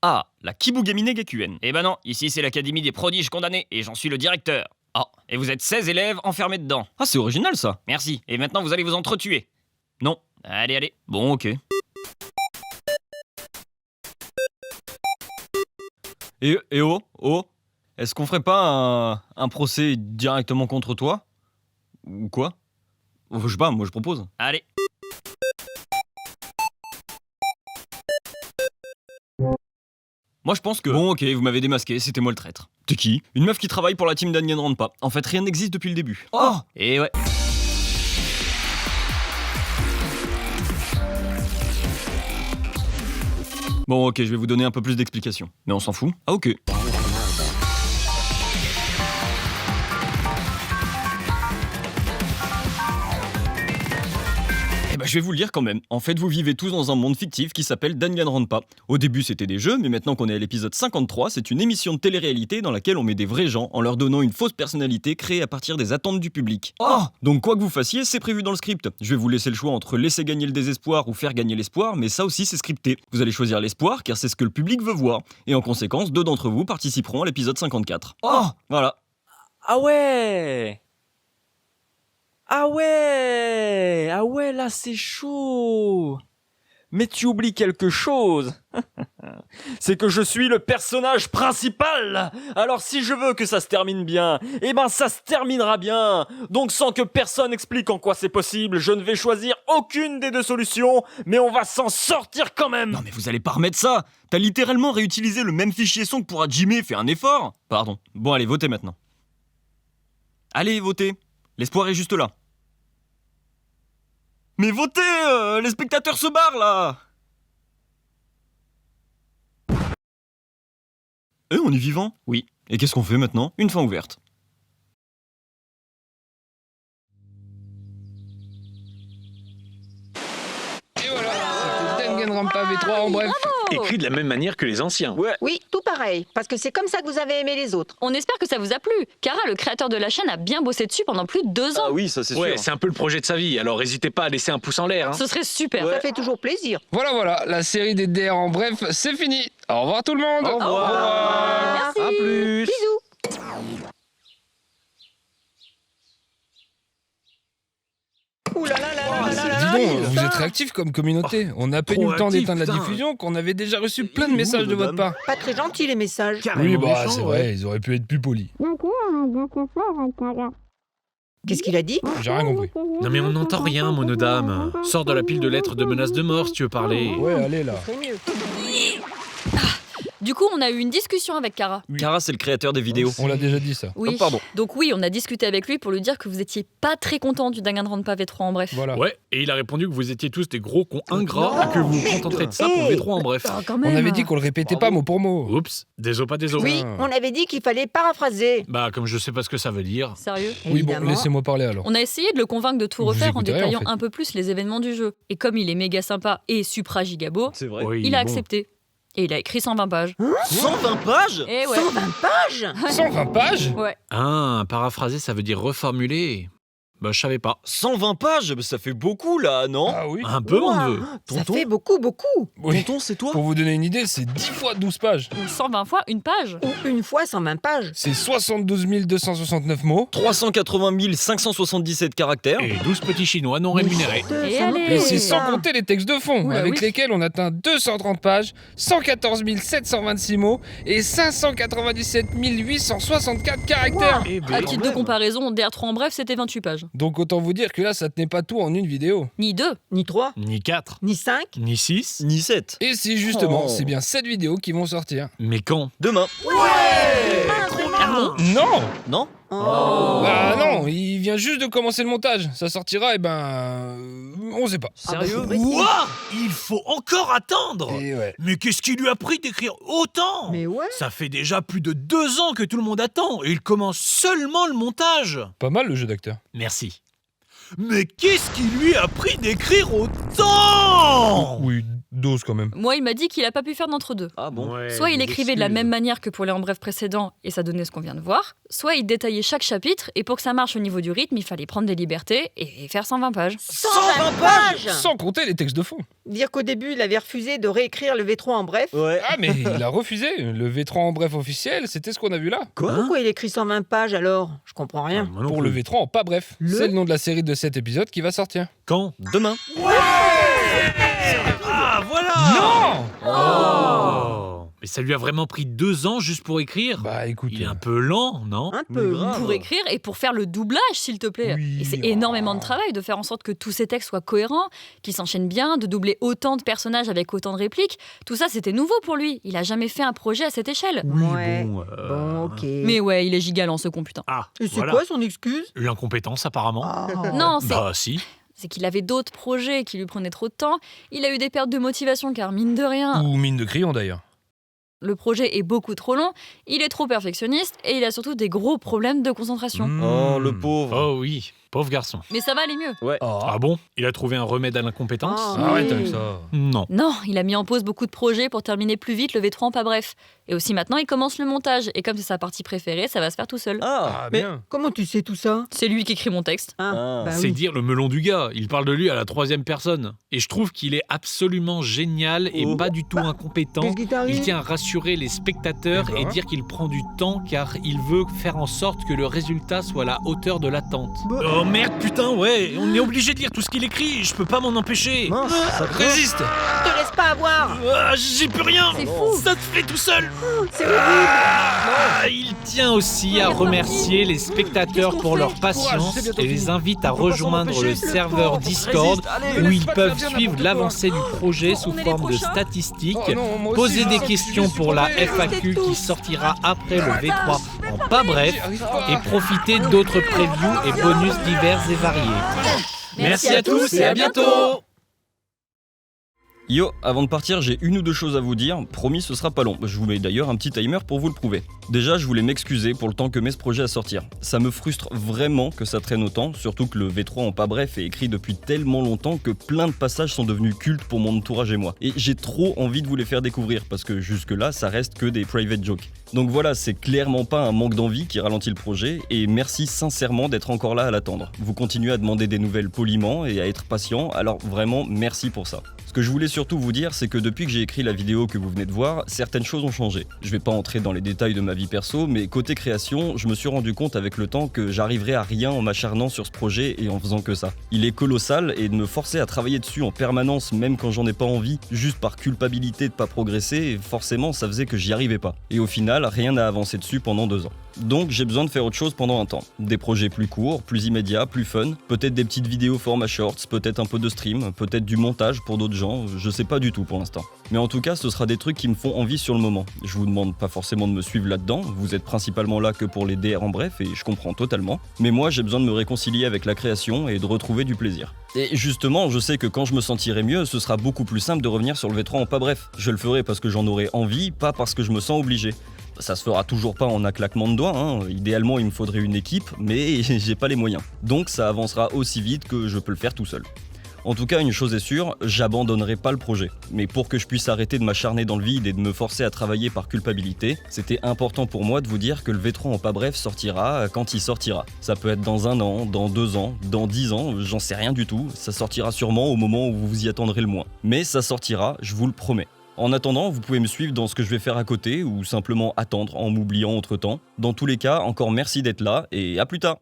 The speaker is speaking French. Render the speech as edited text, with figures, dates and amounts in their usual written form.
Ah, la Kibugamine Gekuen. Eh ben non, ici c'est l'Académie des prodiges condamnés, et j'en suis le directeur. Ah, et vous êtes 16 élèves enfermés dedans. Ah, c'est original ça. Merci, et maintenant vous allez vous entretuer. Non, allez. Bon, ok. Et oh, est-ce qu'on ferait pas un procès directement contre toi? Ou quoi? Je sais pas, moi je propose. Allez. Moi je pense que... Bon ok, vous m'avez démasqué, c'était moi le traître. T'es qui? Une meuf qui travaille pour la team Danganronpa. En fait rien n'existe depuis le début. Oh. Et ouais. Bon ok, je vais vous donner un peu plus d'explications. Mais on s'en fout. Ah ok. Je vais vous le dire quand même. En fait, vous vivez tous dans un monde fictif qui s'appelle Danganronpa. Au début, c'était des jeux, mais maintenant qu'on est à l'épisode 53, c'est une émission de télé-réalité dans laquelle on met des vrais gens en leur donnant une fausse personnalité créée à partir des attentes du public. Oh! Donc quoi que vous fassiez, c'est prévu dans le script. Je vais vous laisser le choix entre laisser gagner le désespoir ou faire gagner l'espoir, mais ça aussi c'est scripté. Vous allez choisir l'espoir car c'est ce que le public veut voir. Et en conséquence, 2 d'entre vous participeront à l'épisode 54. Oh! Voilà. Ah ouais! Ah ouais, là c'est chaud. Mais tu oublies quelque chose. C'est que je suis le personnage principal. Alors si je veux que ça se termine bien, eh ben ça se terminera bien. Donc sans que personne explique en quoi c'est possible, je ne vais choisir aucune des 2 solutions, mais on va s'en sortir quand même. Non mais vous allez pas remettre ça. T'as littéralement réutilisé le même fichier son que pour Hajime, fais un effort. Pardon. Bon allez, votez maintenant. Allez, votez. L'espoir est juste là. Mais votez, les spectateurs se barrent là. On est vivant? Oui. Et qu'est-ce qu'on fait maintenant? Une fin ouverte. Et voilà, c'était Danganronpa V3 en bref. Écrit de la même manière que les anciens. Ouais. Oui, tout pareil, parce que c'est comme ça que vous avez aimé les autres. On espère que ça vous a plu. Kara, le créateur de la chaîne, a bien bossé dessus pendant plus de 2 ans. Ah oui, ça c'est Ouais, sûr. c'est un peu le projet de sa vie, alors n'hésitez pas à laisser un pouce en l'air. Hein. Ce serait super. Ça fait toujours plaisir. Voilà, la série des DR en bref, c'est fini. Au revoir tout le monde. Au revoir. Merci. À plus. Bisous. Ouh là là là là là là Dis là, donc, vous putain. êtes réactifs comme communauté. On a à peine eu le temps proactif, d'éteindre la putain. diffusion qu'on avait déjà reçu plein de messages de votre part. Pas très gentil les messages. Oui, bah c'est vrai, ils auraient pu être plus polis. Qu'est-ce qu'il a dit? J'ai rien compris. Non mais on n'entend rien, monodame. Sors de la pile de lettres de menaces de mort si tu veux parler. Ouais, allez là. C'est mieux. Du coup, on a eu une discussion avec Kara. Oui. Kara, c'est le créateur des vidéos. On l'a déjà dit ça. Oui. Oh, pardon. Donc oui, on a discuté avec lui pour lui dire que vous étiez pas très content du Danganronpa V3 en bref. Voilà. Ouais, et il a répondu que vous étiez tous des gros cons ingrats et que vous vous contenterez de ça pour Hey. V3 en bref. Oh, quand On même. avait dit qu'on le répétait pas mot pour mot. Oups, désolé pas désolé. Oui, on avait dit qu'il fallait paraphraser. Bah comme je sais pas ce que ça veut dire. Sérieux? Oui, bon, Évidemment. laissez-moi parler alors. On a essayé de le convaincre de tout Vous refaire en écoutez rien, en détaillant fait. un peu plus les événements du jeu. Et comme il est méga sympa et supra gigabo, C'est vrai. Oui, il a bon. accepté. Et il a écrit 120 pages. 120 pages? Et ouais. 120 pages. 120 pages? Ouais. Ah, paraphraser ça veut dire reformuler. Bah je savais pas. 120 pages? Ça fait beaucoup là, non? Ah oui. Un peu mon Ouah, neveu. Ça Tonton fait beaucoup. Oui. Tonton, c'est toi? Pour vous donner une idée, c'est 10 fois 12 pages. Ou 120 fois une page. Ou une fois 120 pages. C'est 72 269 mots. 380 577 caractères. Et 12 petits chinois non rémunérés. Et Ça me allez. plaît, Et c'est ça. sans compter les textes de fond, Oula, avec oui. lesquels on atteint 230 pages, 114 726 mots et 597 864 caractères. Et À titre de comparaison, DR3 en bref, c'était 28 pages. Donc autant vous dire que là, ça tenait pas tout en une vidéo. Ni 2. Ni 3, Ni 4, ni 5. ni 6. Ni 7. Et si justement, Oh. c'est bien cette vidéo qui vont sortir. Mais quand? Demain. Non Non? Bah non, il vient juste de commencer le montage. Ça sortira, et on sait pas. Sérieux? Quoi? Il faut encore attendre? Et ouais. Mais qu'est-ce qui lui a pris d'écrire autant? Mais ouais. Ça fait déjà plus de 2 ans que tout le monde attend et il commence seulement le montage. Pas mal le jeu d'acteur. Merci. Mais qu'est-ce qui lui a pris d'écrire autant? Oui, Dose quand même. Moi, il m'a dit qu'il a pas pu faire d'entre-deux. Ah bon? Ouais, Soit il des écrivait de la excuses. même manière que pour les en bref précédents et ça donnait ce qu'on vient de voir, soit il détaillait chaque chapitre et pour que ça marche au niveau du rythme, il fallait prendre des libertés et faire 120 pages. 120 pages Sans compter les textes de fond. Dire qu'au début, il avait refusé de réécrire le V3 en bref. Ouais. Ah, mais il a refusé. Le V3 en bref officiel, c'était ce qu'on a vu là. Quoi? Pourquoi il écrit 120 pages alors? Je comprends rien. Moi non Pour plus. le V3 en pas bref. C'est le nom de la série de cet épisode qui va sortir. Quand? Demain. Ah, voilà. Non Oh. Mais ça lui a vraiment pris 2 ans juste pour écrire? Bah écoute. Il est un peu lent, non? Un peu. grave. Pour écrire et pour faire le doublage, s'il te plaît. Oui. Et c'est énormément de travail de faire en sorte que tous ces textes soient cohérents, qu'ils s'enchaînent bien, de doubler autant de personnages avec autant de répliques. Tout ça, c'était nouveau pour lui. Il a jamais fait un projet à cette échelle. Ouais. Bon, Bon, ok. Mais ouais, il est gigalant ce con, putain. Ah, Et c'est voilà. quoi son excuse? L'incompétence, apparemment. Non, c'est Bah si. c'est qu'il avait d'autres projets qui lui prenaient trop de temps. Il a eu des pertes de motivation car mine de rien, Ou mine de crayon d'ailleurs. le projet est beaucoup trop long, il est trop perfectionniste et il a surtout des gros problèmes de concentration. Oh, le pauvre. Oh oui, pauvre garçon. Mais ça va aller mieux. Ouais. Ah bon? Il a trouvé un remède à l'incompétence? Ah. Arrête oui. avec ça. Non. Non, il a mis en pause beaucoup de projets pour terminer plus vite le V3 en pas bref. Et aussi maintenant, il commence le montage. Et comme c'est sa partie préférée, ça va se faire tout seul. Ah, Ah Mais bien. comment tu sais tout ça? C'est lui qui écrit mon texte. Ah. Bah C'est oui. dire le melon du gars. Il parle de lui à la 3e personne. Et je trouve qu'il est absolument génial et Oh. pas du tout incompétent. Qu'est-ce qui t'arrive? Il tient à rassurer les spectateurs Eh ben. et dire qu'il prend du temps car il veut faire en sorte que le résultat soit à la hauteur de l'attente. Oh merde, putain, ouais. On est obligé de lire tout ce qu'il écrit. Je peux pas m'en empêcher. Mince, ça craint. Résiste. Te laisse pas avoir! Ah, j'y peux rien. C'est fou. Ça te fait tout seul. C'est horrible! Ah, il tient aussi à remercier les spectateurs pour leur patience c'est bientôt et les fini. invite à On peut pas s'en rejoindre le empêcher. serveur Discord Résiste, allez. où ils Laisse pas peuvent faire suivre n'importe quoi. l'avancée du projet sous On est les forme de prochains. statistiques, Oh non, moi aussi, poser je des sens que je questions suis pour la supporté. FAQ qui sortira après le V3 en pas bref J'y arrive pas. et profiter d'autres previews et bonus divers et variés. Merci à tous et à bientôt. Yo, avant de partir, j'ai une ou deux choses à vous dire. Promis, ce sera pas long. Je vous mets d'ailleurs un petit timer pour vous le prouver. Déjà, je voulais m'excuser pour le temps que met ce projet à sortir. Ça me frustre vraiment que ça traîne autant, surtout que le V3 en pas bref est écrit depuis tellement longtemps que plein de passages sont devenus cultes pour mon entourage et moi. Et j'ai trop envie de vous les faire découvrir parce que jusque-là, ça reste que des private jokes. Donc voilà, c'est clairement pas un manque d'envie qui ralentit le projet et merci sincèrement d'être encore là à l'attendre. Vous continuez à demander des nouvelles poliment et à être patient, alors vraiment merci pour ça. Ce que je voulais surtout vous dire, c'est que depuis que j'ai écrit la vidéo que vous venez de voir, certaines choses ont changé. Je vais pas entrer dans les détails de ma vie perso, mais côté création, je me suis rendu compte avec le temps que j'arriverais à rien en m'acharnant sur ce projet et en faisant que ça. Il est colossal et de me forcer à travailler dessus en permanence, même quand j'en ai pas envie, juste par culpabilité de pas progresser, forcément ça faisait que j'y arrivais pas. Et au final, rien n'a avancé dessus pendant 2 ans. Donc j'ai besoin de faire autre chose pendant un temps. Des projets plus courts, plus immédiats, plus fun, peut-être des petites vidéos format shorts, peut-être un peu de stream, peut-être du montage pour d'autres gens, je sais pas du tout pour l'instant. Mais en tout cas, ce sera des trucs qui me font envie sur le moment. Je vous demande pas forcément de me suivre là-dedans, vous êtes principalement là que pour les DR en bref et je comprends totalement. Mais moi j'ai besoin de me réconcilier avec la création et de retrouver du plaisir. Et justement, je sais que quand je me sentirai mieux, ce sera beaucoup plus simple de revenir sur le V3 en pas bref. Je le ferai parce que j'en aurai envie, pas parce que je me sens obligé. Ça se fera toujours pas en un claquement de doigts, hein. Idéalement il me faudrait une équipe, mais j'ai pas les moyens. Donc ça avancera aussi vite que je peux le faire tout seul. En tout cas, une chose est sûre, j'abandonnerai pas le projet. Mais pour que je puisse arrêter de m'acharner dans le vide et de me forcer à travailler par culpabilité, c'était important pour moi de vous dire que le V3 en pas bref sortira quand il sortira. Ça peut être dans 1 an, dans 2 ans, dans 10 ans, j'en sais rien du tout. Ça sortira sûrement au moment où vous vous y attendrez le moins. Mais ça sortira, je vous le promets. En attendant, vous pouvez me suivre dans ce que je vais faire à côté ou simplement attendre en m'oubliant entre temps. Dans tous les cas, encore merci d'être là et à plus tard.